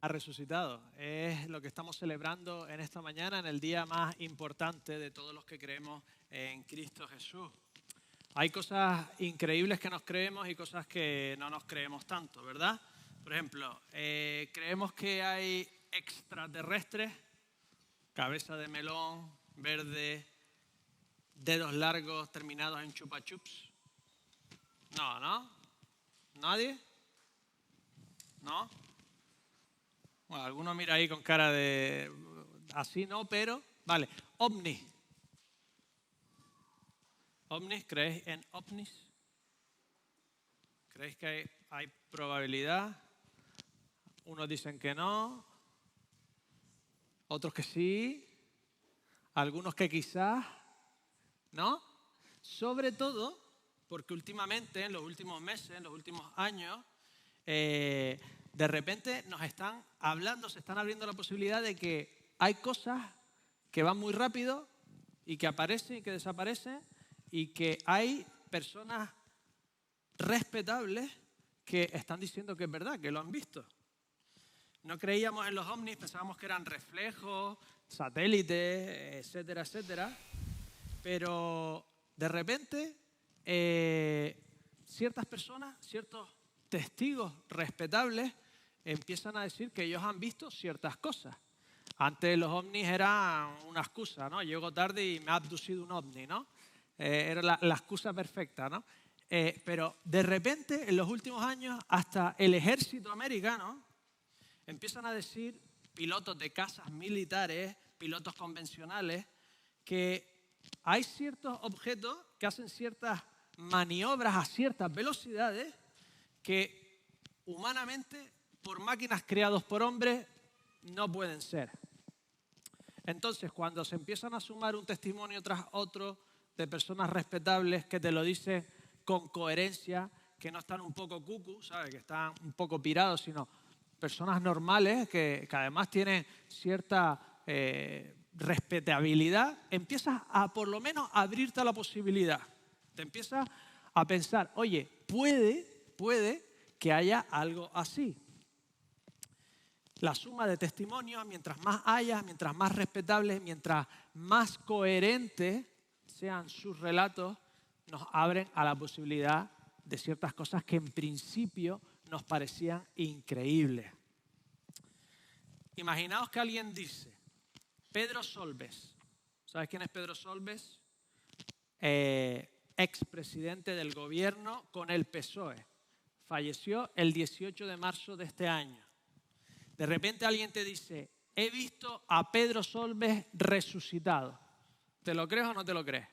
Ha resucitado. Es lo que estamos celebrando en esta mañana, en el día más importante de todos los que creemos en Cristo Jesús. Hay cosas increíbles que nos creemos y cosas que no nos creemos tanto, ¿verdad? Por ejemplo, creemos que hay extraterrestres, cabeza de melón, verde, dedos largos terminados en chupa chups. No, ¿no? ¿Nadie? ¿No? Bueno, alguno mira ahí con cara de... así no, pero... Vale, ovnis. ¿Ovnis? ¿Creéis en ovnis? ¿Creéis que hay probabilidad? Unos dicen que no, otros que sí, algunos que quizás, ¿no? Sobre todo porque últimamente, en los últimos meses, en los últimos años, de repente nos están hablando, se están abriendo la posibilidad de que hay cosas que van muy rápido y que aparecen y que desaparecen y que hay personas respetables que están diciendo que es verdad, que lo han visto. No creíamos en los ovnis, pensábamos que eran reflejos, satélites, etcétera, etcétera. Pero de repente ciertas personas, ciertos testigos respetables empiezan a decir que ellos han visto ciertas cosas. Antes los ovnis eran una excusa, ¿no? Llego tarde y me ha abducido un ovni, ¿no? Era la excusa perfecta, ¿no? Pero de repente, en los últimos años, hasta el ejército americano empiezan a decir, pilotos de cazas militares, pilotos convencionales, que hay ciertos objetos que hacen ciertas maniobras a ciertas velocidades que humanamente, por máquinas creadas por hombres, no pueden ser. Entonces, cuando se empiezan a sumar un testimonio tras otro de personas respetables que te lo dicen con coherencia, que no están un poco cucu, ¿sabes? Que están un poco pirados, sino personas normales que además tienen cierta respetabilidad, empiezas a por lo menos abrirte a la posibilidad. Te empiezas a pensar, oye, puede que haya algo así. La suma de testimonios, mientras más haya, mientras más respetables, mientras más coherentes sean sus relatos, nos abren a la posibilidad de ciertas cosas que en principio nos parecían increíbles. Imaginaos que alguien dice, Pedro Solbes, ¿sabes quién es Pedro Solbes? Expresidente del gobierno con el PSOE. Falleció el 18 de marzo de este año. De repente alguien te dice, he visto a Pedro Solbes resucitado. ¿Te lo crees o no te lo crees?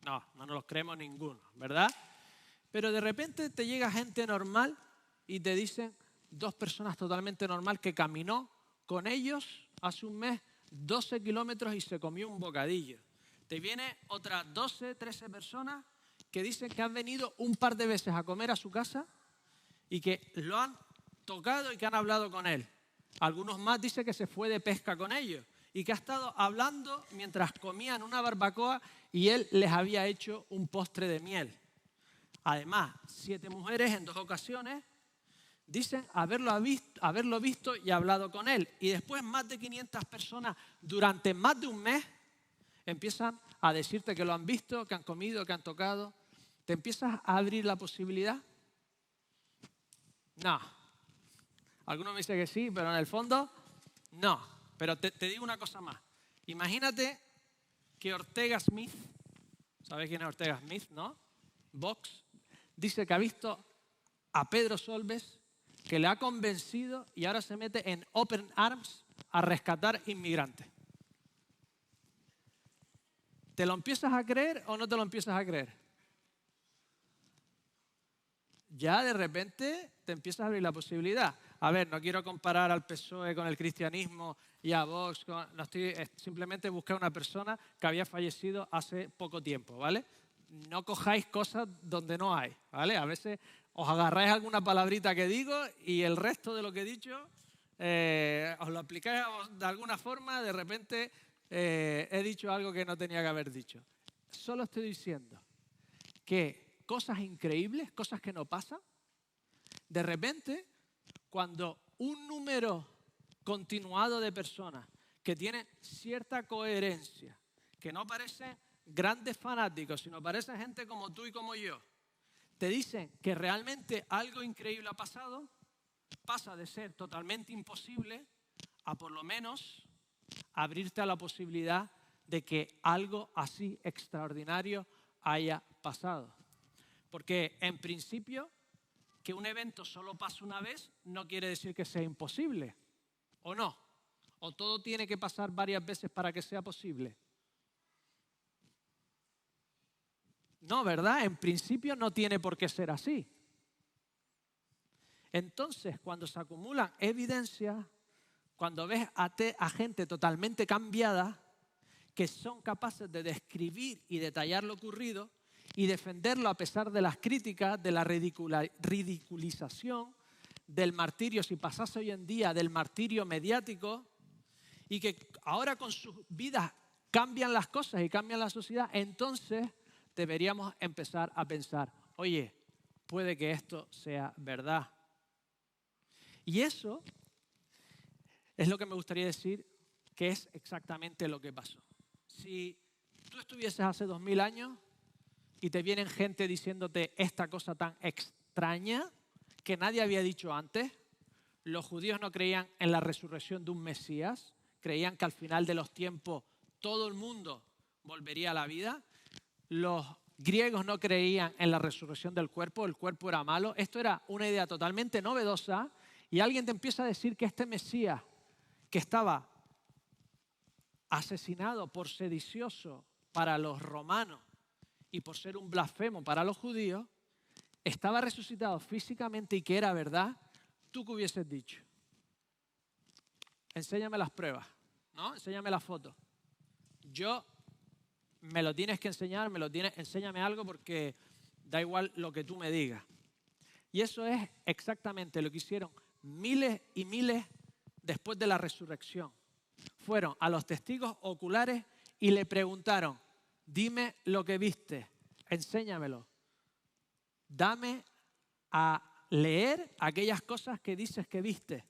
No nos lo creemos ninguno, ¿verdad? Pero de repente te llega gente normal y te dicen dos personas totalmente normal que caminó con ellos hace un mes 12 kilómetros y se comió un bocadillo. Te viene otras 12, 13 personas que dicen que han venido un par de veces a comer a su casa y que lo han tocado y que han hablado con él. Algunos más dicen que se fue de pesca con ellos y que ha estado hablando mientras comían una barbacoa y él les había hecho un postre de miel. Además, 7 mujeres en 2 ocasiones dicen haberlo visto y hablado con él. Y después más de 500 personas durante más de un mes empiezan a decirte que lo han visto, que han comido, que han tocado. ¿Te empiezas a abrir la posibilidad? No. Algunos me dicen que sí, pero en el fondo, no. Pero te digo una cosa más. Imagínate que Ortega Smith, ¿sabes quién es Ortega Smith, no? Vox, dice que ha visto a Pedro Solbes, que le ha convencido y ahora se mete en Open Arms a rescatar inmigrantes. ¿Te lo empiezas a creer o no te lo empiezas a creer? Ya de repente te empiezas a abrir la posibilidad. A ver, no quiero comparar al PSOE con el cristianismo y a Vox. Simplemente busqué a una persona que había fallecido hace poco tiempo, ¿vale? No cojáis cosas donde no hay, ¿vale? A veces os agarráis alguna palabrita que digo y el resto de lo que he dicho os lo aplicáis de alguna forma, de repente he dicho algo que no tenía que haber dicho. Solo estoy diciendo que cosas increíbles, cosas que no pasan, de repente, cuando un número continuado de personas que tienen cierta coherencia, que no parecen grandes fanáticos, sino parecen gente como tú y como yo, te dicen que realmente algo increíble ha pasado, pasa de ser totalmente imposible a por lo menos abrirte a la posibilidad de que algo así extraordinario haya pasado. Porque en principio, que un evento solo pase una vez no quiere decir que sea imposible, ¿o no? ¿O todo tiene que pasar varias veces para que sea posible? No, ¿verdad? En principio no tiene por qué ser así. Entonces, cuando se acumulan evidencias, cuando ves a gente totalmente cambiada, que son capaces de describir y detallar lo ocurrido y defenderlo a pesar de las críticas, de la ridiculización, del martirio, si pasase hoy en día, del martirio mediático, y que ahora con sus vidas cambian las cosas y cambian la sociedad, entonces deberíamos empezar a pensar, oye, puede que esto sea verdad. Y eso es lo que me gustaría decir que es exactamente lo que pasó. Si tú estuvieses hace 2000 años y te vienen gente diciéndote esta cosa tan extraña que nadie había dicho antes, los judíos no creían en la resurrección de un Mesías, creían que al final de los tiempos todo el mundo volvería a la vida, los griegos no creían en la resurrección del cuerpo, el cuerpo era malo, esto era una idea totalmente novedosa y alguien te empieza a decir que este Mesías que estaba asesinado por sedicioso para los romanos y por ser un blasfemo para los judíos, estaba resucitado físicamente y que era verdad, ¿tú qué hubieses dicho? Enséñame las pruebas, ¿no? Enséñame las fotos. Yo, me lo tienes que enseñar, enséñame algo porque da igual lo que tú me digas. Y eso es exactamente lo que hicieron miles y miles después de la resurrección. Fueron a los testigos oculares y le preguntaron, dime lo que viste, enséñamelo. Dame a leer aquellas cosas que dices que viste.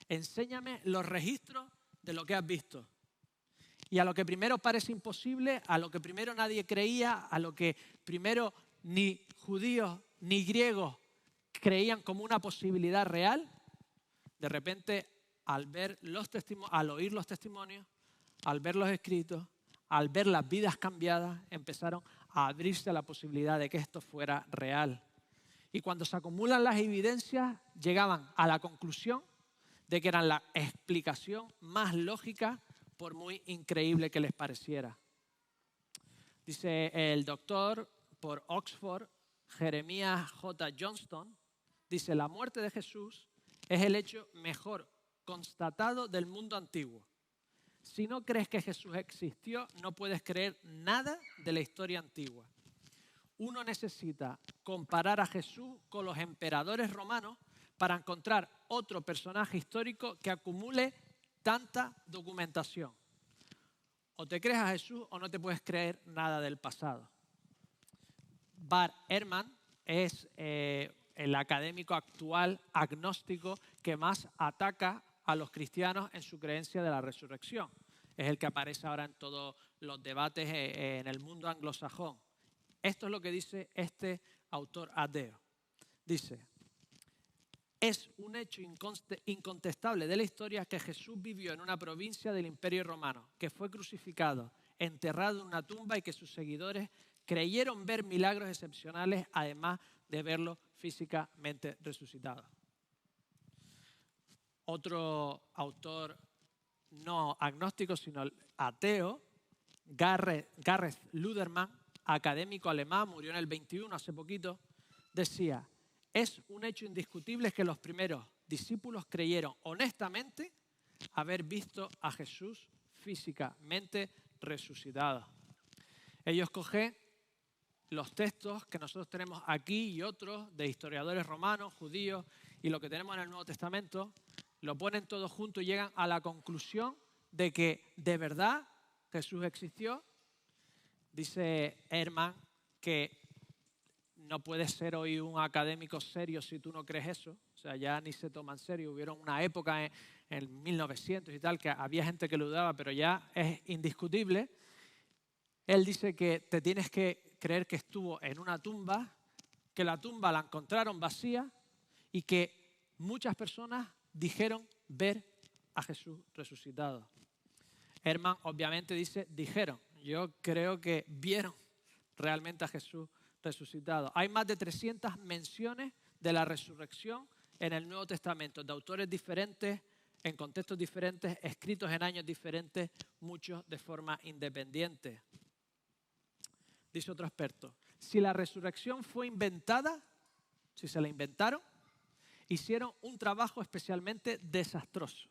Enséñame los registros de lo que has visto. Y a lo que primero parece imposible, a lo que primero nadie creía, a lo que primero ni judíos ni griegos creían como una posibilidad real, de repente al oír los testimonios, al ver los escritos, al ver las vidas cambiadas, empezaron a abrirse a la posibilidad de que esto fuera real. Y cuando se acumulan las evidencias, llegaban a la conclusión de que eran la explicación más lógica, por muy increíble que les pareciera. Dice el doctor por Oxford, Jeremiah J. Johnston, dice, la muerte de Jesús es el hecho mejor constatado del mundo antiguo. Si no crees que Jesús existió, no puedes creer nada de la historia antigua. Uno necesita comparar a Jesús con los emperadores romanos para encontrar otro personaje histórico que acumule tanta documentación. O te crees a Jesús o no te puedes creer nada del pasado. Bart Ehrman es el académico actual agnóstico que más ataca a los cristianos en su creencia de la resurrección. Es el que aparece ahora en todos los debates en el mundo anglosajón. Esto es lo que dice este autor ateo. Dice, es un hecho incontestable de la historia que Jesús vivió en una provincia del Imperio Romano, que fue crucificado, enterrado en una tumba y que sus seguidores creyeron ver milagros excepcionales, además de verlo físicamente resucitado. Otro autor no agnóstico, sino ateo, Gareth Ludermann, académico alemán, murió en el 21, hace poquito, decía, es un hecho indiscutible que los primeros discípulos creyeron honestamente haber visto a Jesús físicamente resucitado. Ellos cogen los textos que nosotros tenemos aquí y otros de historiadores romanos, judíos y lo que tenemos en el Nuevo Testamento, lo ponen todo junto y llegan a la conclusión de que de verdad Jesús existió. Dice Ehrman que no puedes ser hoy un académico serio si tú no crees eso. O sea, ya ni se toma en serio. Hubieron una época en 1900 y tal que había gente que lo dudaba, pero ya es indiscutible. Él dice que te tienes que creer que estuvo en una tumba, que la tumba la encontraron vacía y que muchas personas dijeron ver a Jesús resucitado. Herman obviamente dice dijeron. Yo creo que vieron realmente a Jesús resucitado. Hay más de 300 menciones de la resurrección en el Nuevo Testamento, de autores diferentes, en contextos diferentes, escritos en años diferentes, muchos de forma independiente. Dice otro experto, si la resurrección fue inventada, si se la inventaron, hicieron un trabajo especialmente desastroso,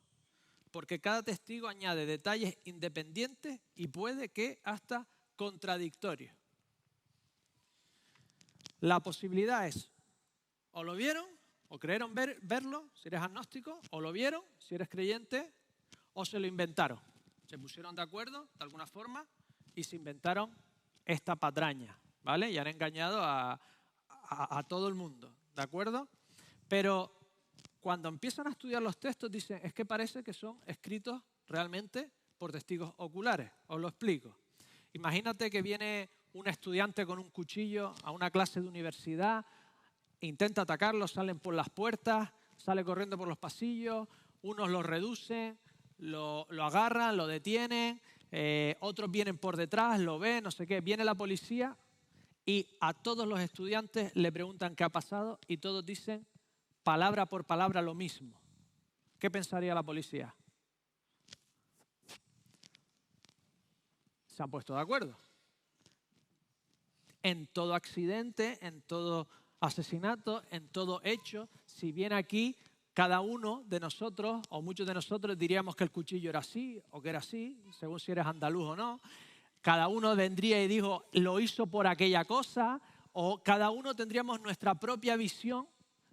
porque cada testigo añade detalles independientes y puede que hasta contradictorios. La posibilidad es, o lo vieron, o creyeron verlo, si eres agnóstico, o lo vieron, si eres creyente, o se lo inventaron. Se pusieron de acuerdo, de alguna forma, y se inventaron esta patraña, ¿vale? Y han engañado a todo el mundo, ¿de acuerdo? Pero cuando empiezan a estudiar los textos dicen, es que parece que son escritos realmente por testigos oculares. Os lo explico. Imagínate que viene un estudiante con un cuchillo a una clase de universidad, intenta atacarlo, salen por las puertas, sale corriendo por los pasillos, unos lo reducen, lo agarran, lo detienen, otros vienen por detrás, lo ven, no sé qué. Viene la policía y a todos los estudiantes le preguntan qué ha pasado y todos dicen palabra por palabra lo mismo. ¿Qué pensaría la policía? Se han puesto de acuerdo. En todo accidente, en todo asesinato, en todo hecho, si viene aquí, cada uno de nosotros, o muchos de nosotros, diríamos que el cuchillo era así o que era así, según si eres andaluz o no. Cada uno vendría y dijo, lo hizo por aquella cosa, o cada uno tendríamos nuestra propia visión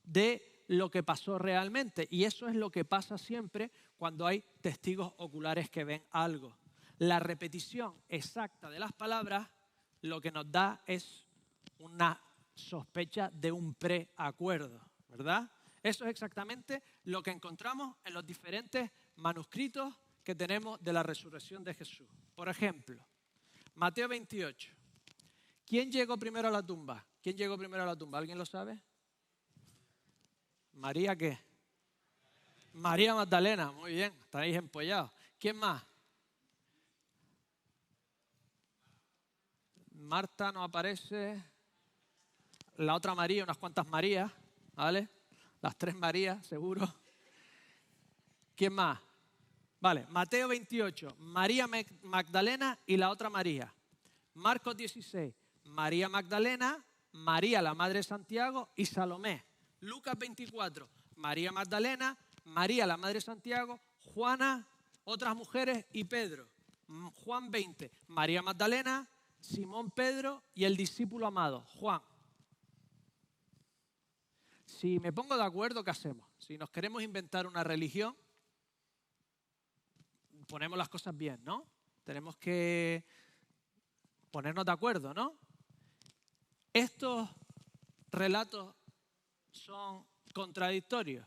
de lo que pasó realmente. Y eso es lo que pasa siempre cuando hay testigos oculares que ven algo. La repetición exacta de las palabras lo que nos da es una sospecha de un preacuerdo, ¿verdad? Eso es exactamente lo que encontramos en los diferentes manuscritos que tenemos de la resurrección de Jesús. Por ejemplo, Mateo 28. ¿Quién llegó primero a la tumba? ¿Quién llegó primero a la tumba? ¿Alguien lo sabe? ¿María qué? María Magdalena, muy bien, estáis empollados. ¿Quién más? Marta no aparece. La otra María, unas cuantas Marías, ¿vale? Las 3 Marías, seguro. ¿Quién más? Vale, Mateo 28, María Magdalena y la otra María. Marcos 16, María Magdalena, María la madre de Santiago y Salomé. Lucas 24, María Magdalena, María la madre de Santiago, Juana, otras mujeres y Pedro. Juan 20, María Magdalena, Simón Pedro y el discípulo amado, Juan. Si me pongo de acuerdo, ¿qué hacemos? Si nos queremos inventar una religión, ponemos las cosas bien, ¿no? Tenemos que ponernos de acuerdo, ¿no? Estos relatos son contradictorios.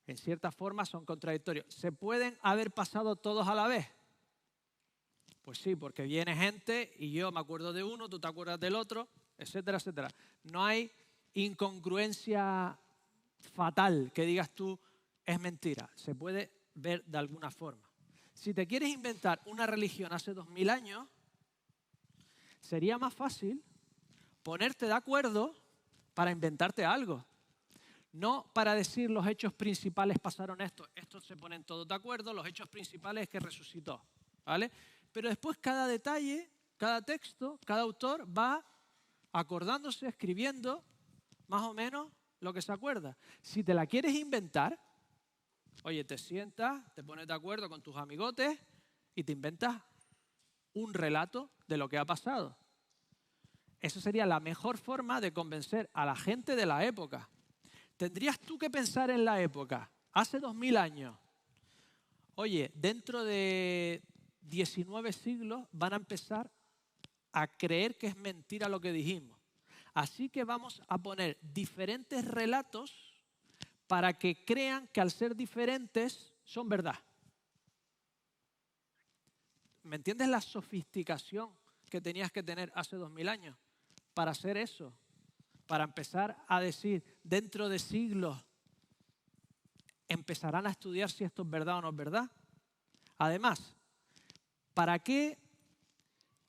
En cierta forma son contradictorios. ¿Se pueden haber pasado todos a la vez? Pues sí, porque viene gente y yo me acuerdo de uno, tú te acuerdas del otro, etcétera, etcétera. No hay incongruencia fatal que digas tú es mentira. Se puede ver de alguna forma. Si te quieres inventar una religión hace 2000 años, sería más fácil ponerte de acuerdo para inventarte algo. No para decir los hechos principales pasaron esto. Estos se ponen todos de acuerdo, los hechos principales es que resucitó, ¿vale? Pero después cada detalle, cada texto, cada autor va acordándose, escribiendo más o menos lo que se acuerda. Si te la quieres inventar, oye, te sientas, te pones de acuerdo con tus amigotes y te inventas un relato de lo que ha pasado. Esa sería la mejor forma de convencer a la gente de la época. Tendrías tú que pensar en la época, hace 2000 años. Oye, dentro de 19 siglos van a empezar a creer que es mentira lo que dijimos. Así que vamos a poner diferentes relatos para que crean que al ser diferentes son verdad. ¿Me entiendes la sofisticación que tenías que tener hace 2000 años para hacer eso? Para empezar a decir, dentro de siglos, empezarán a estudiar si esto es verdad o no es verdad. Además, ¿para qué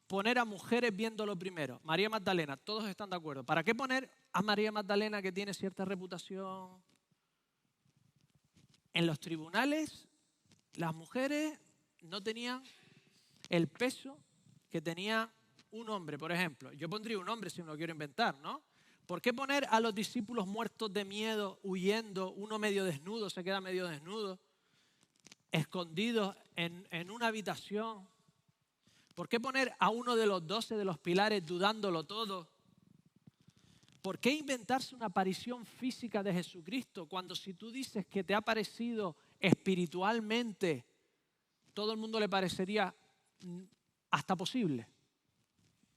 poner a mujeres viéndolo primero? María Magdalena, todos están de acuerdo. ¿Para qué poner a María Magdalena, que tiene cierta reputación? En los tribunales, las mujeres no tenían el peso que tenía un hombre, por ejemplo. Yo pondría un hombre si me lo quiero inventar, ¿no? ¿Por qué poner a los discípulos muertos de miedo, huyendo, uno medio desnudo, se queda medio desnudo, escondidos en una habitación? ¿Por qué poner a uno de los 12 de los pilares dudándolo todo? ¿Por qué inventarse una aparición física de Jesucristo cuando si tú dices que te ha aparecido espiritualmente, todo el mundo le parecería hasta posible?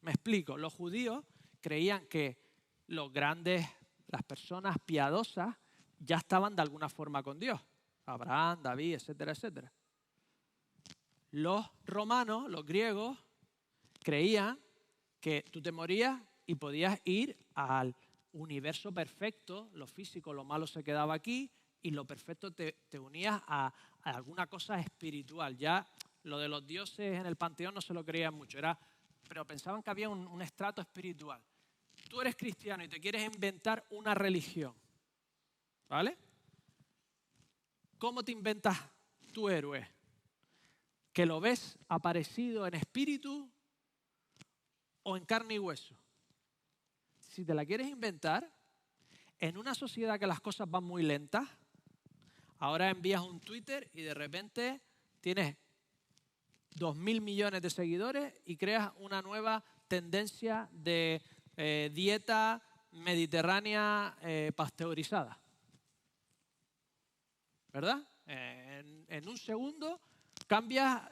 Me explico. Los judíos creían que los grandes, las personas piadosas, ya estaban de alguna forma con Dios. Abraham, David, etcétera, etcétera. Los romanos, los griegos, creían que tú te morías y podías ir al universo perfecto, lo físico, lo malo se quedaba aquí, y lo perfecto te unías a alguna cosa espiritual. Ya lo de los dioses en el panteón no se lo creían mucho, pero pensaban que había un estrato espiritual. Tú eres cristiano y te quieres inventar una religión, ¿vale? ¿Cómo te inventas tu héroe? ¿Que lo ves aparecido en espíritu o en carne y hueso? Si te la quieres inventar, en una sociedad que las cosas van muy lentas, ahora envías un Twitter y de repente tienes 2.000 millones de seguidores y creas una nueva tendencia de dieta mediterránea pasteurizada. ¿Verdad? En un segundo cambias,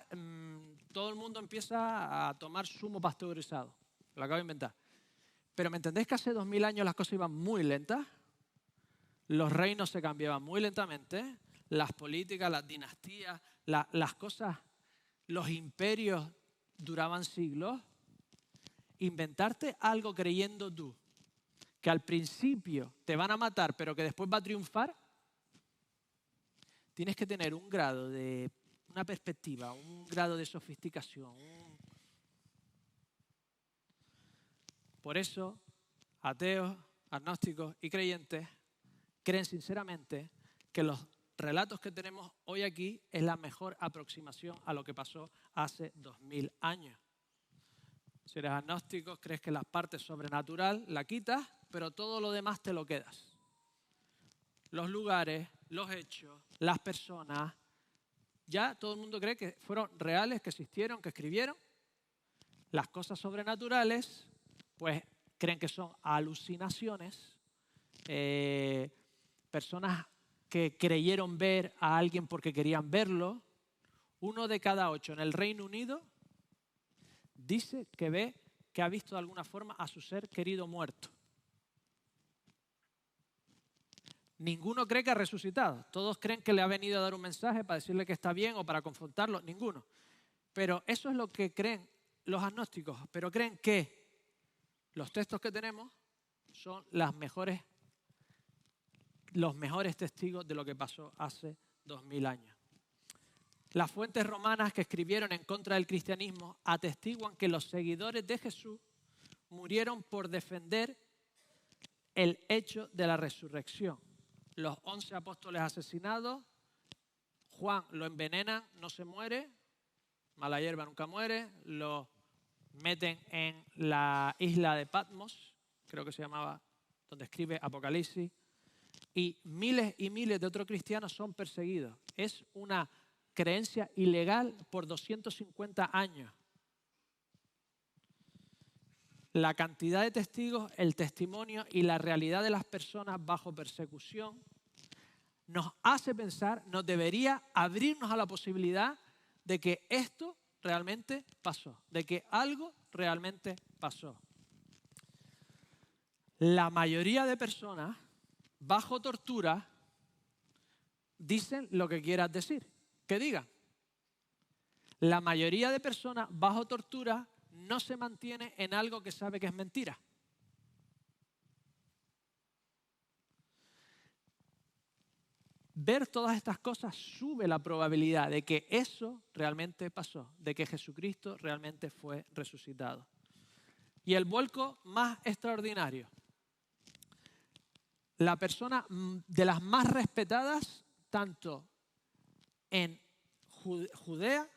todo el mundo empieza a tomar zumo pasteurizado. Lo acabo de inventar. Pero ¿me entendéis que hace 2000 años las cosas iban muy lentas? Los reinos se cambiaban muy lentamente, las políticas, las dinastías, las cosas, los imperios duraban siglos. Inventarte algo creyendo tú que al principio te van a matar pero que después va a triunfar, tienes que tener un grado de, una perspectiva, un grado de sofisticación. Por eso, ateos, agnósticos y creyentes creen sinceramente que los relatos que tenemos hoy aquí es la mejor aproximación a lo que pasó hace 2000 años. Si eres agnóstico, crees que la parte sobrenatural la quitas, pero todo lo demás te lo quedas. Los lugares, los hechos, las personas, ya todo el mundo cree que fueron reales, que existieron, que escribieron. Las cosas sobrenaturales, pues creen que son alucinaciones, personas que creyeron ver a alguien porque querían verlo. 1 de cada 8 en el Reino Unido dice que ha visto de alguna forma a su ser querido muerto. Ninguno cree que ha resucitado. Todos creen que le ha venido a dar un mensaje para decirle que está bien o para confrontarlo. Ninguno. Pero eso es lo que creen los agnósticos. Pero creen que los textos que tenemos son los mejores testigos de lo que pasó hace 2000 años. Las fuentes romanas que escribieron en contra del cristianismo atestiguan que los seguidores de Jesús murieron por defender el hecho de la resurrección. Los 11 apóstoles asesinados, Juan lo envenenan, no se muere, mala hierba nunca muere, lo meten en la isla de Patmos, creo que se llamaba, donde escribe Apocalipsis, y miles de otros cristianos son perseguidos. Es una creencia ilegal por 250 años. La cantidad de testigos, el testimonio y la realidad de las personas bajo persecución nos hace pensar, nos debería abrirnos a la posibilidad de que esto realmente pasó, de que algo realmente pasó. La mayoría de personas bajo tortura dicen lo que quieras decir, que digan. La mayoría de personas bajo tortura no se mantiene en algo que sabe que es mentira. Ver todas estas cosas sube la probabilidad de que eso realmente pasó, de que Jesucristo realmente fue resucitado. Y el vuelco más extraordinario. La persona de las más respetadas, tanto en Judea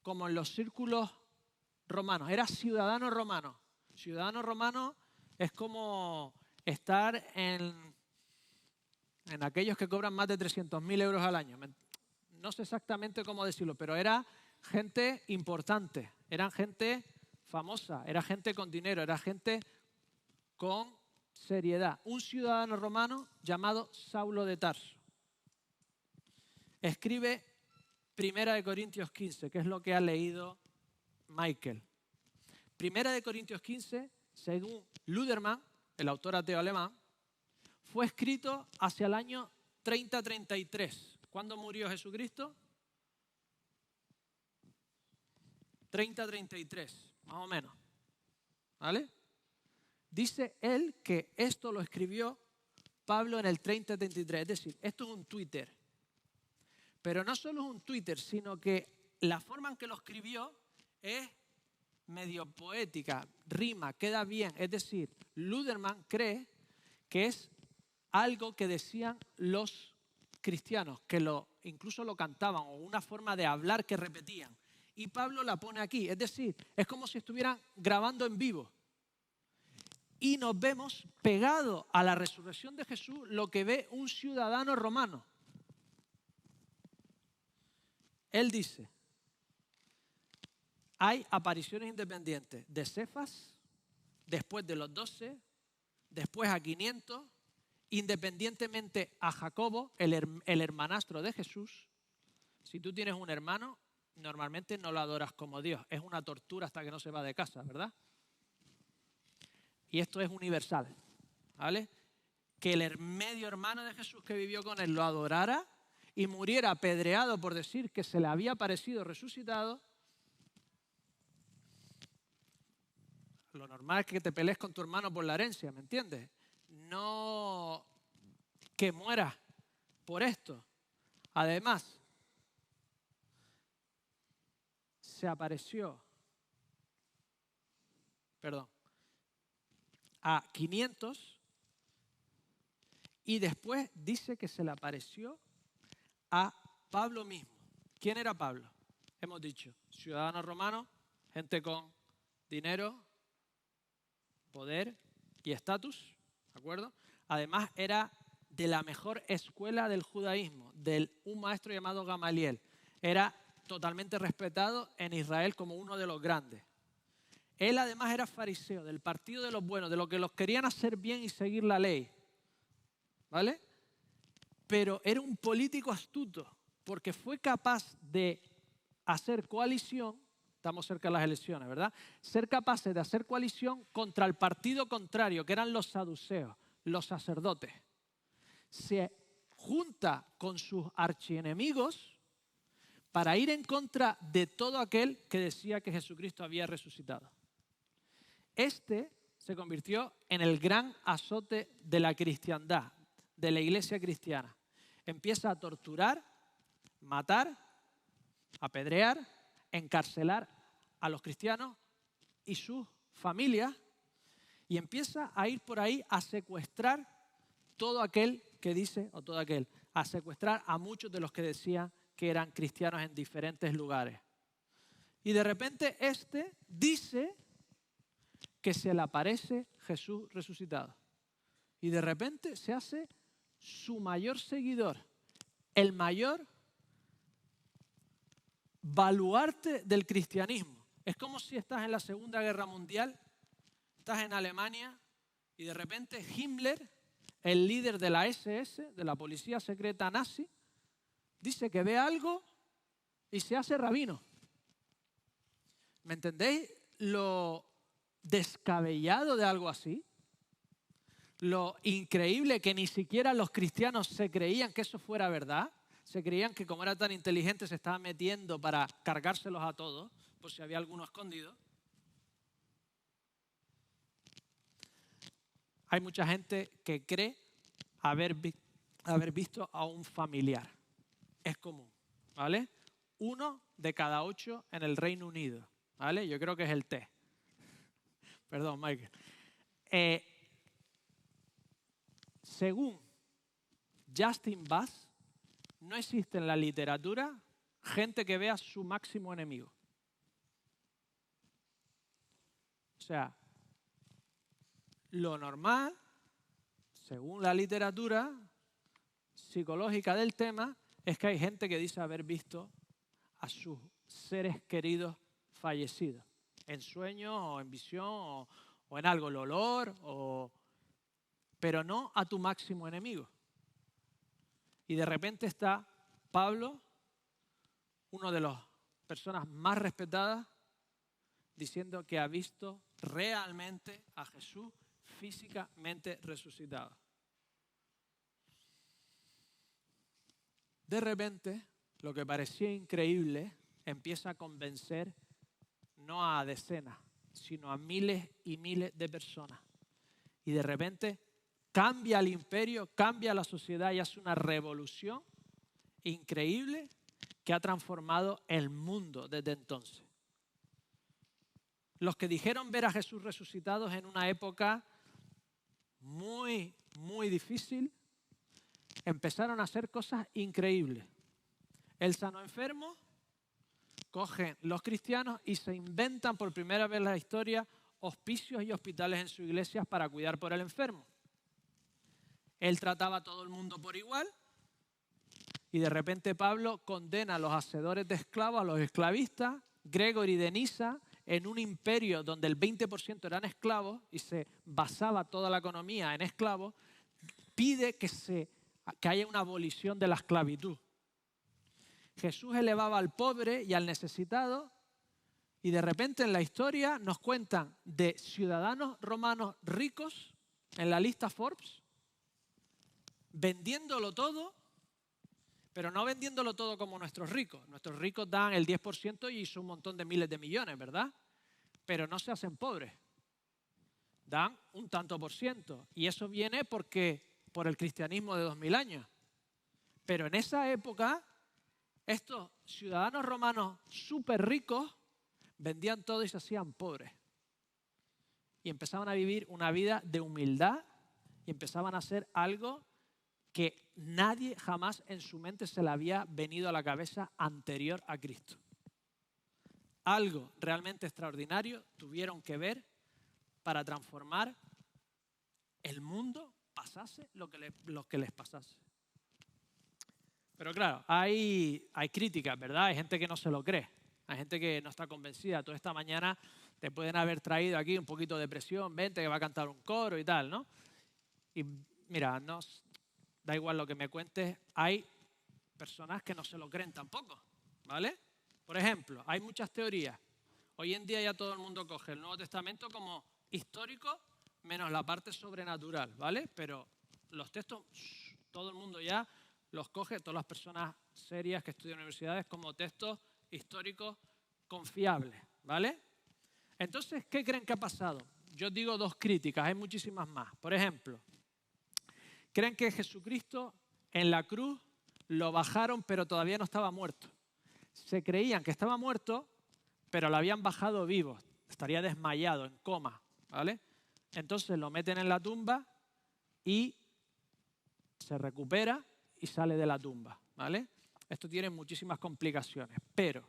como en los círculos romanos. Era ciudadano romano. Ciudadano romano es como estar en aquellos que cobran más de 300.000 euros al año. No sé exactamente cómo decirlo, pero era gente importante, eran gente famosa, era gente con dinero, era gente con seriedad. Un ciudadano romano llamado Saulo de Tarso escribe 1 Corintios 15, que es lo que ha leído Michael. 1 Corintios 15, según Ludermann, el autor ateo alemán, fue escrito hacia el año 30-33. ¿Cuándo murió Jesucristo? 30-33, más o menos. ¿Vale? Dice él que esto lo escribió Pablo en el 30-33. Es decir, esto es un Twitter. Pero no solo es un Twitter, sino que la forma en que lo escribió es medio poética, rima, queda bien. Es decir, Ludermann cree que es algo que decían los cristianos, que incluso lo cantaban, o una forma de hablar que repetían. Y Pablo la pone aquí, es decir, es como si estuvieran grabando en vivo. Y nos vemos pegado a la resurrección de Jesús lo que ve un ciudadano romano. Él dice, hay apariciones independientes de Cefas, después de los 12, después a 500, independientemente a Jacobo, el hermanastro de Jesús. Si tú tienes un hermano, normalmente no lo adoras como Dios. Es una tortura hasta que no se va de casa, ¿verdad? Y esto es universal, ¿vale? Que el medio hermano de Jesús que vivió con él lo adorara y muriera apedreado por decir que se le había aparecido resucitado. Lo normal es que te pelees con tu hermano por la herencia, ¿me entiendes? No que mueras por esto. Además, se apareció, a 500 y después dice que se le apareció a Pablo mismo. ¿Quién era Pablo? Hemos dicho, ciudadano romano, gente con dinero, poder y estatus, ¿de acuerdo? Además era de la mejor escuela del judaísmo, de un maestro llamado Gamaliel. Era totalmente respetado en Israel como uno de los grandes. Él además era fariseo, del partido de los buenos, de los que los querían hacer bien y seguir la ley. ¿Vale? Pero era un político astuto, porque fue capaz de hacer coalición, estamos cerca de las elecciones, ¿verdad? Ser capaces de hacer coalición contra el partido contrario, que eran los saduceos, los sacerdotes. Se junta con sus archienemigos para ir en contra de todo aquel que decía que Jesucristo había resucitado. Este se convirtió en el gran azote de la cristiandad, de la iglesia cristiana. Empieza a torturar, matar, apedrear, encarcelar a los cristianos y sus familias y empieza a ir por ahí a secuestrar todo aquel que dice, o todo aquel, a secuestrar a muchos de los que decían que eran cristianos en diferentes lugares. Y de repente este dice que se le aparece Jesús resucitado. Y de repente se hace su mayor seguidor, el mayor baluarte del cristianismo. Es como si estás en la Segunda Guerra Mundial, estás en Alemania y de repente Himmler, el líder de la SS, de la policía secreta nazi, dice que ve algo y se hace rabino. ¿Me entendéis lo descabellado de algo así? Lo increíble que ni siquiera los cristianos se creían que eso fuera verdad. se creían que como era tan inteligente se estaba metiendo para cargárselos a todos, por si había alguno escondido. Hay mucha gente que cree haber visto a un familiar. Es común, ¿vale? 1 de cada 8 en el Reino Unido, ¿vale? Yo creo que es el T. Perdón, Michael. Según Justin Bass, no existe en la literatura gente que vea su máximo enemigo. O sea, lo normal, según la literatura psicológica del tema, es que hay gente que dice haber visto a sus seres queridos fallecidos, en sueños o en visión o en algo, el olor, pero no a tu máximo enemigo. Y de repente está Pablo, uno de las personas más respetadas, diciendo que ha visto realmente a Jesús físicamente resucitado. De repente, lo que parecía increíble empieza a convencer no a decenas, sino a miles y miles de personas. Y de repente cambia el imperio, cambia la sociedad y hace una revolución increíble que ha transformado el mundo desde entonces. Los que dijeron ver a Jesús resucitado en una época muy, muy difícil, empezaron a hacer cosas increíbles. El sano enfermo, cogen los cristianos y se inventan por primera vez en la historia hospicios y hospitales en sus iglesias para cuidar por el enfermo. Él trataba a todo el mundo por igual y de repente Pablo condena a los hacedores de esclavos, a los esclavistas, Gregory de Nisa, en un imperio donde el 20% eran esclavos y se basaba toda la economía en esclavos, pide que haya una abolición de la esclavitud. Jesús elevaba al pobre y al necesitado y de repente en la historia nos cuentan de ciudadanos romanos ricos en la lista Forbes, vendiéndolo todo, pero no vendiéndolo todo como nuestros ricos. Nuestros ricos dan el 10% y son un montón de miles de millones, ¿verdad? Pero no se hacen pobres. Dan un tanto por ciento. Y eso viene por el cristianismo de 2000 años. Pero en esa época, estos ciudadanos romanos súper ricos vendían todo y se hacían pobres. Y empezaban a vivir una vida de humildad y empezaban a hacer algo que nadie jamás en su mente se le había venido a la cabeza anterior a Cristo. Algo realmente extraordinario tuvieron que ver para transformar el mundo, pasase lo que les pasase. Pero claro, hay críticas, ¿verdad? Hay gente que no se lo cree, hay gente que no está convencida. Toda esta mañana te pueden haber traído aquí un poquito de presión, vente que va a cantar un coro y tal, ¿no? Y mira, da igual lo que me cuentes, hay personas que no se lo creen tampoco, ¿vale? Por ejemplo, hay muchas teorías. Hoy en día ya todo el mundo coge el Nuevo Testamento como histórico, menos la parte sobrenatural, ¿vale? Pero los textos, todo el mundo ya los coge, todas las personas serias que estudian en universidades, como textos históricos confiables, ¿vale? Entonces, ¿qué creen que ha pasado? Yo digo dos críticas, hay muchísimas más. Por ejemplo, creen que Jesucristo en la cruz lo bajaron, pero todavía no estaba muerto. Se creían que estaba muerto, pero lo habían bajado vivo. Estaría desmayado, en coma, ¿vale? Entonces lo meten en la tumba y se recupera y sale de la tumba, ¿vale? Esto tiene muchísimas complicaciones, pero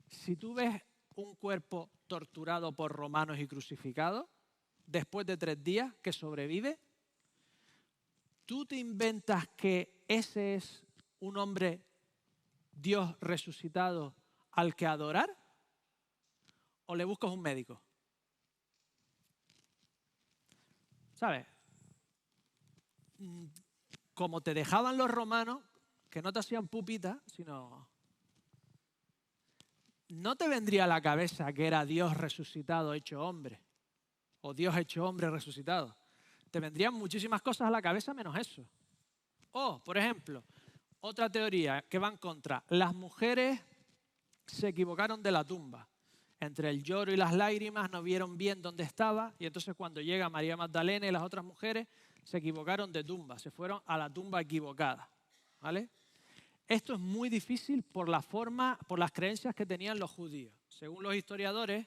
si tú ves un cuerpo torturado por romanos y crucificado, después de 3 días que sobrevive, ¿tú te inventas que ese es un hombre, Dios resucitado, al que adorar? ¿O le buscas un médico? ¿Sabes? Como te dejaban los romanos, que no te hacían pupita, sino... ¿No te vendría a la cabeza que era Dios resucitado hecho hombre? O Dios hecho hombre resucitado. Te vendrían muchísimas cosas a la cabeza menos eso. O, por ejemplo, Otra teoría que va en contra. Las mujeres se equivocaron de la tumba. Entre el lloro y las lágrimas no vieron bien dónde estaba y entonces cuando llega María Magdalena y las otras mujeres se equivocaron de tumba, se fueron a la tumba equivocada, ¿vale? Esto es muy difícil por la forma, por las creencias que tenían los judíos. Según los historiadores,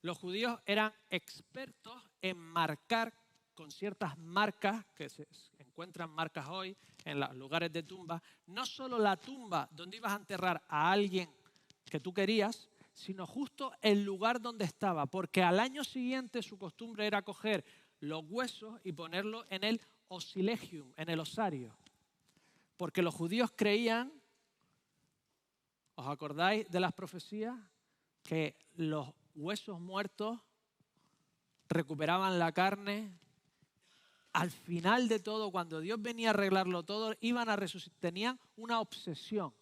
los judíos eran expertos en marcar con ciertas marcas, que se encuentran marcas hoy en los lugares de tumba, no solo la tumba donde ibas a enterrar a alguien que tú querías, sino justo el lugar donde estaba, porque al año siguiente su costumbre era coger los huesos y ponerlos en el osilegium, en el osario. Porque los judíos creían, ¿os acordáis de las profecías? Que los huesos muertos recuperaban la carne. Al final de todo, cuando Dios venía a arreglarlo todo, iban a resucitar. Tenían una obsesión,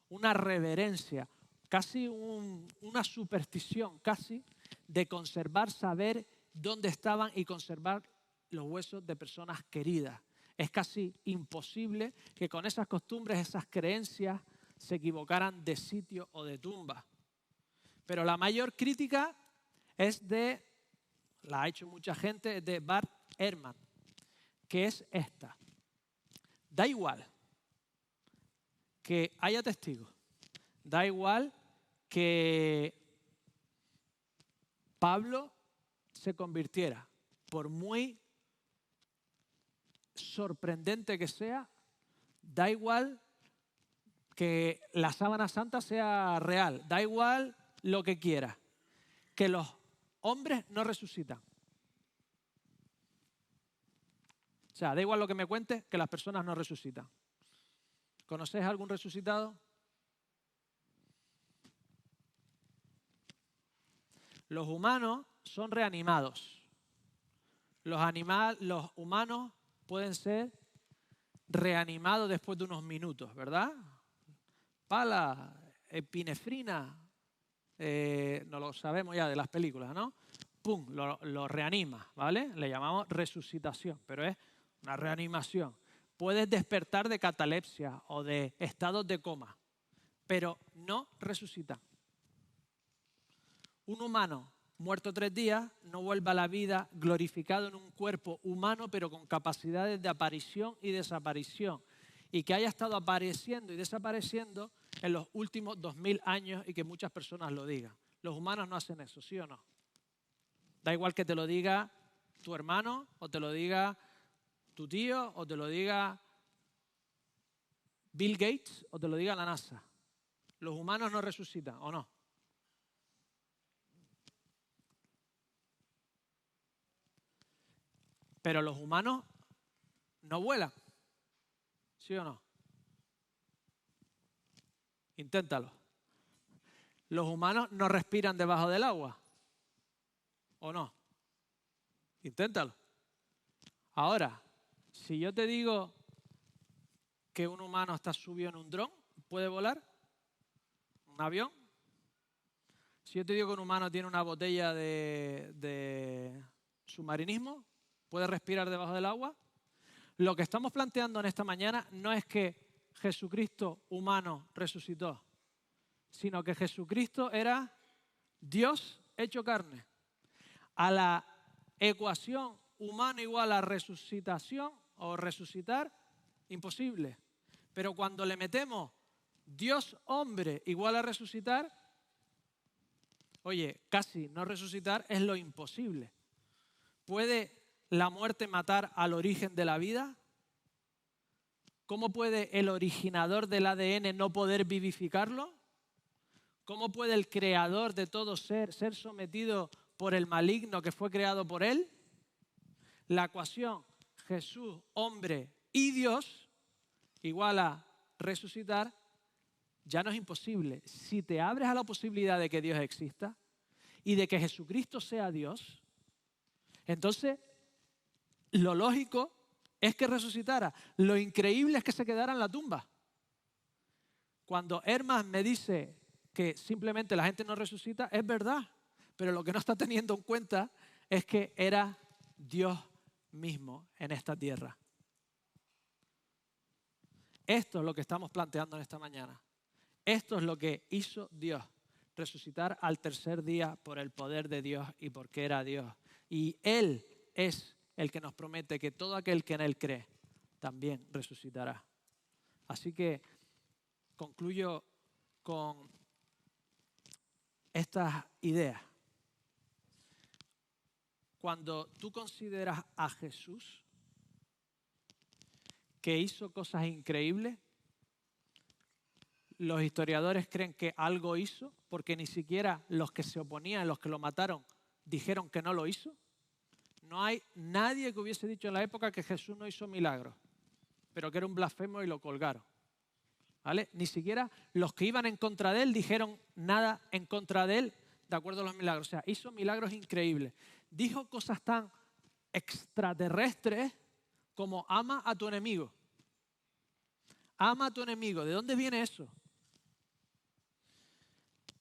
una reverencia, casi una superstición, casi, de conservar, saber dónde estaban y conservar los huesos de personas queridas. Es casi imposible que con esas costumbres, esas creencias, se equivocaran de sitio o de tumba. Pero la mayor crítica la ha hecho mucha gente, es de Bart Ehrman, que es esta. Da igual que haya testigos, da igual que Pablo se convirtiera, por muy sorprendente que sea, da igual que la sábana santa sea real, da igual lo que quiera, que los hombres no resucitan. O sea, da igual lo que me cuentes, que las personas no resucitan. ¿Conocéis algún resucitado? Los humanos son reanimados. Los humanos pueden ser reanimados después de unos minutos, ¿verdad? Pala, epinefrina, no lo sabemos ya de las películas, ¿no? Pum, lo reanima, ¿vale? Le llamamos resucitación, pero es una reanimación. Puedes despertar de catalepsia o de estados de coma, pero no resucitan. Un humano muerto 3 días no vuelve a la vida glorificado en un cuerpo humano, pero con capacidades de aparición y desaparición. Y que haya estado apareciendo y desapareciendo en los últimos 2000 años y que muchas personas lo digan. Los humanos no hacen eso, ¿sí o no? Da igual que te lo diga tu hermano, o te lo diga tu tío, o te lo diga Bill Gates, o te lo diga la NASA. Los humanos no resucitan, ¿o no? Pero los humanos no vuelan, ¿sí o no? Inténtalo. Los humanos no respiran debajo del agua, ¿o no? Inténtalo. Ahora, si yo te digo que un humano está subido en un dron, ¿puede volar? ¿Un avión? Si yo te digo que un humano tiene una botella de submarinismo, ¿puede respirar debajo del agua? Lo que estamos planteando en esta mañana no es que Jesucristo humano resucitó, sino que Jesucristo era Dios hecho carne. A la ecuación humano igual a resucitación o resucitar, imposible. Pero cuando le metemos Dios hombre igual a resucitar, oye, casi no resucitar es lo imposible. ¿Puede la muerte matar al origen de la vida? ¿Cómo puede el originador del ADN no poder vivificarlo? ¿Cómo puede el creador de todo ser sometido por el maligno que fue creado por él? La ecuación Jesús, hombre y Dios, igual a resucitar, ya no es imposible. Si te abres a la posibilidad de que Dios exista y de que Jesucristo sea Dios, entonces lo lógico es que resucitara. Lo increíble es que se quedara en la tumba. Cuando Herman me dice que simplemente la gente no resucita, es verdad. Pero lo que no está teniendo en cuenta es que era Dios mismo en esta tierra. Esto es lo que estamos planteando en esta mañana. Esto es lo que hizo Dios, resucitar al tercer día por el poder de Dios y porque era Dios. Y Él es el que nos promete que todo aquel que en Él cree también resucitará. Así que concluyo con estas ideas. Cuando tú consideras a Jesús, que hizo cosas increíbles, los historiadores creen que algo hizo, porque ni siquiera los que se oponían, los que lo mataron, dijeron que no lo hizo. No hay nadie que hubiese dicho en la época que Jesús no hizo milagros, pero que era un blasfemo y lo colgaron. ¿Vale? Ni siquiera los que iban en contra de él dijeron nada en contra de él de acuerdo a los milagros. O sea, hizo milagros increíbles. Dijo cosas tan extraterrestres como ama a tu enemigo. Ama a tu enemigo. ¿De dónde viene eso?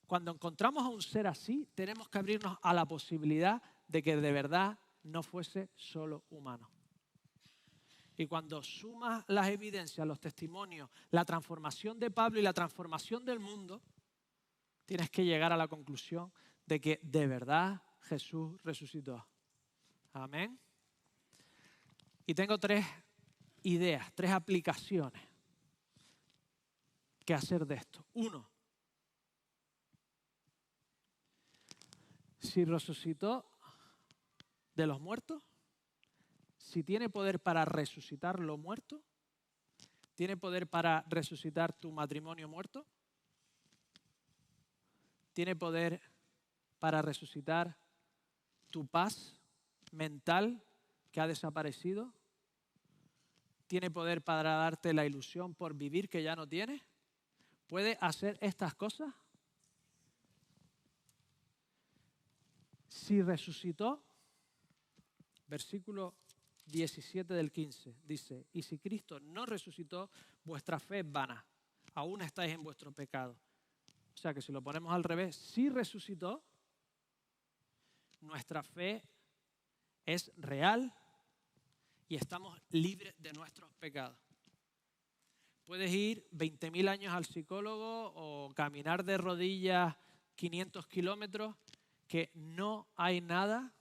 Cuando encontramos a un ser así, tenemos que abrirnos a la posibilidad de que de verdad no fuese solo humano. Y cuando sumas las evidencias, los testimonios, la transformación de Pablo y la transformación del mundo, tienes que llegar a la conclusión de que de verdad Jesús resucitó. Amén. Y tengo 3 ideas, 3 aplicaciones que hacer de esto. 1. Si resucitó de los muertos, si tiene poder para resucitar lo muerto, tiene poder para resucitar tu matrimonio muerto, tiene poder para resucitar tu paz mental que ha desaparecido, tiene poder para darte la ilusión por vivir que ya no tienes. ¿Puede hacer estas cosas? Si resucitó, versículo 17 del 15, dice, y si Cristo no resucitó, vuestra fe es vana, aún estáis en vuestro pecado. O sea que si lo ponemos al revés, si resucitó, nuestra fe es real y estamos libres de nuestros pecados. Puedes ir 20.000 años al psicólogo o caminar de rodillas 500 kilómetros, que no hay nada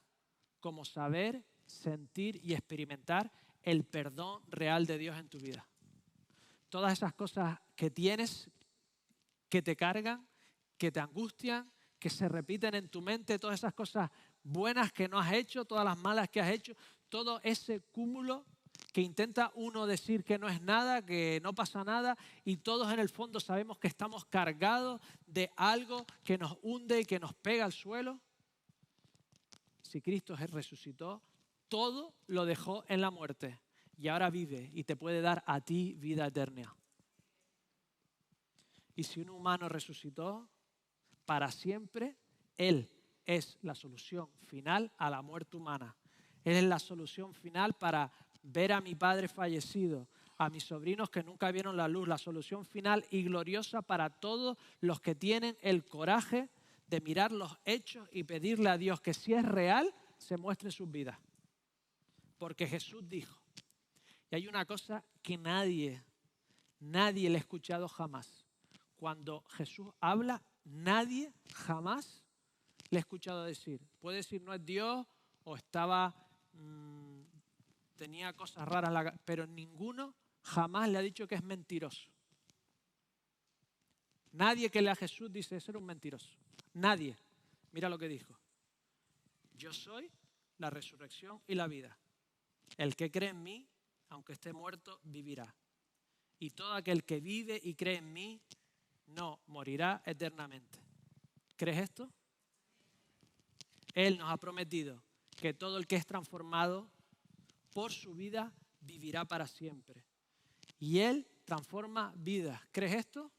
como saber, sentir y experimentar el perdón real de Dios en tu vida. Todas esas cosas que tienes, que te cargan, que te angustian, que se repiten en tu mente, todas esas cosas buenas que no has hecho, todas las malas que has hecho, todo ese cúmulo que intenta uno decir que no es nada, que no pasa nada, y todos en el fondo sabemos que estamos cargados de algo que nos hunde y que nos pega al suelo. Si Cristo resucitó, todo lo dejó en la muerte y ahora vive y te puede dar a ti vida eterna. Y si un humano resucitó, para siempre, Él es la solución final a la muerte humana. Él es la solución final para ver a mi padre fallecido, a mis sobrinos que nunca vieron la luz, la solución final y gloriosa para todos los que tienen el coraje de mirar los hechos y pedirle a Dios que si es real, se muestre en sus vidas. Porque Jesús dijo, y hay una cosa que nadie le ha escuchado jamás. Cuando Jesús habla, nadie jamás le ha escuchado decir. Puede decir no es Dios o tenía cosas raras, pero ninguno jamás le ha dicho que es mentiroso. Nadie que lea a Jesús dice ser un mentiroso. Nadie. Mira lo que dijo. Yo soy la resurrección y la vida. El que cree en mí, aunque esté muerto, vivirá. Y todo aquel que vive y cree en mí, no morirá eternamente. ¿Crees esto? Él nos ha prometido que todo el que es transformado por su vida vivirá para siempre. Y Él transforma vidas. ¿Crees esto?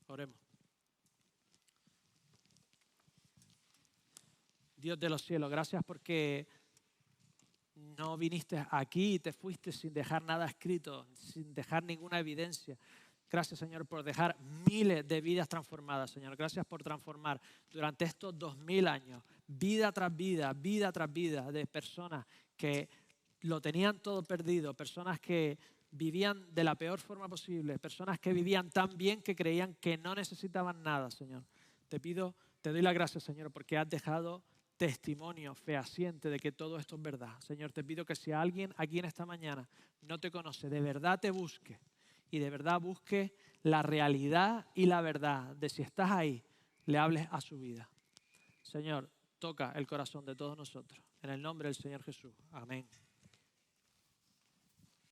Oremos. Dios de los cielos, gracias porque no viniste aquí y te fuiste sin dejar nada escrito, sin dejar ninguna evidencia. Gracias, Señor, por dejar miles de vidas transformadas, Señor. Gracias por transformar durante estos 2000 años, vida tras vida de personas que lo tenían todo perdido, personas que vivían de la peor forma posible, personas que vivían tan bien que creían que no necesitaban nada, Señor. Te doy las gracias, Señor, porque has dejado testimonio fehaciente de que todo esto es verdad. Señor, te pido que si alguien aquí en esta mañana no te conoce, de verdad te busque y de verdad busque la realidad y la verdad de si estás ahí, le hables a su vida. Señor, toca el corazón de todos nosotros. En el nombre del Señor Jesús. Amén.